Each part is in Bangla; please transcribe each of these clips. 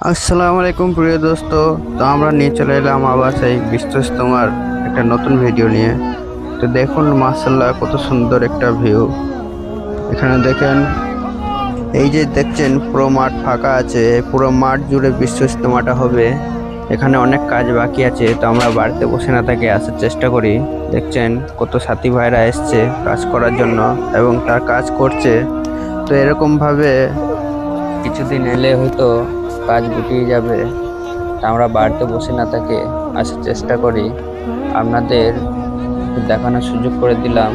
আসসালামু আলাইকুম প্রিয় দোস্ত। তো আমরা নিয়ে চলে এলাম আবার সেই বিশ্বস্তমার একটা নতুন ভিডিও নিয়ে। তো দেখুন মাশাআল্লাহ কত সুন্দর একটা ভিউ। এখানে দেখেন, এই যে দেখছেন পুরো মাঠ ফাঁকা আছে, পুরো মাঠ জুড়ে বিশ্ব ইজতেমাটা হবে। এখানে অনেক কাজ বাকি আছে, তো আমরা বাড়িতে বসে না থেকে আসার চেষ্টা করি। দেখছেন কত সাথী ভাইরা এসছে কাজ করার জন্য এবং তার কাজ করছে। তো এরকম ভাবে কিছুদিন এলে হয়তো কাজ গুটিয়ে যাবে। তা আমরা বাড়িতে বসে না থেকে আসার চেষ্টা করি, আপনাদের একটু দেখানোর সুযোগ করে দিলাম।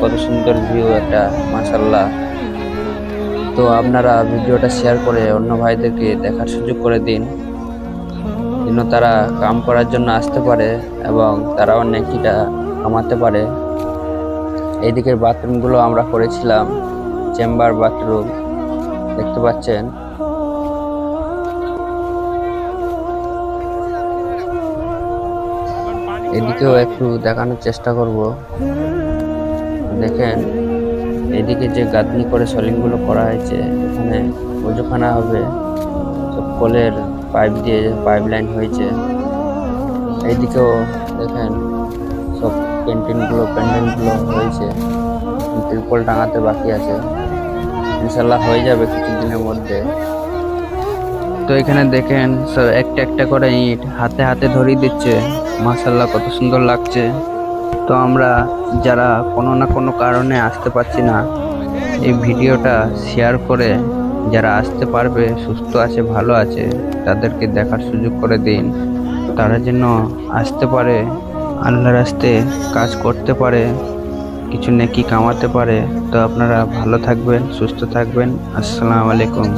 কত সুন্দর ভিউ একটা, মাশাল্লাহ। তো আপনারা ভিডিওটা শেয়ার করে অন্য ভাইদেরকে দেখার সুযোগ করে দিন, যেন তারা কাম করার জন্য আসতে পারে এবং তারাও নেকিটা কামাতে পারে। এইদিকের বাথরুমগুলো আমরা করেছিলাম চেম্বার বাথরুম, দেখতে পাচ্ছেন। এদিকেও একটু দেখানোর চেষ্টা করব। দেখেন এদিকে যে গাঁথনি করে সলিংগুলো করা হয়েছে, এখানে ওজুখানা হবে, সব কলের পাইপ দিয়ে পাইপ লাইন হয়েছে। এইদিকেও দেখেন সব প্যান্ডেলগুলো হয়েছে, তিরপল টাঙাতে বাকি আছে, ইনশাল্লাহ হয়ে যাবে কিছুদিনের মধ্যে। তো এখানে দেখেন সব একটা একটা করে ইট হাতে হাতে ধরিয়ে দিচ্ছে, মাশাল্লাহ কত সুন্দর লাগছে। তো আমরা যারা কোনো না কোনো কারণে আসতে পারছি না, এই ভিডিওটা শেয়ার করে যারা আসতে পারবে, সুস্থ আছে ভালো আছে, তাদেরকে দেখার সুযোগ করে দিন। তারা যেন আসতে পারে, আল্লাহর রাস্তায় কাজ করতে পারে, কিছু নেকি কামাতে পারে। তো আপনারা ভালো থাকবেন, সুস্থ থাকবেন। আসসালামু আলাইকুম।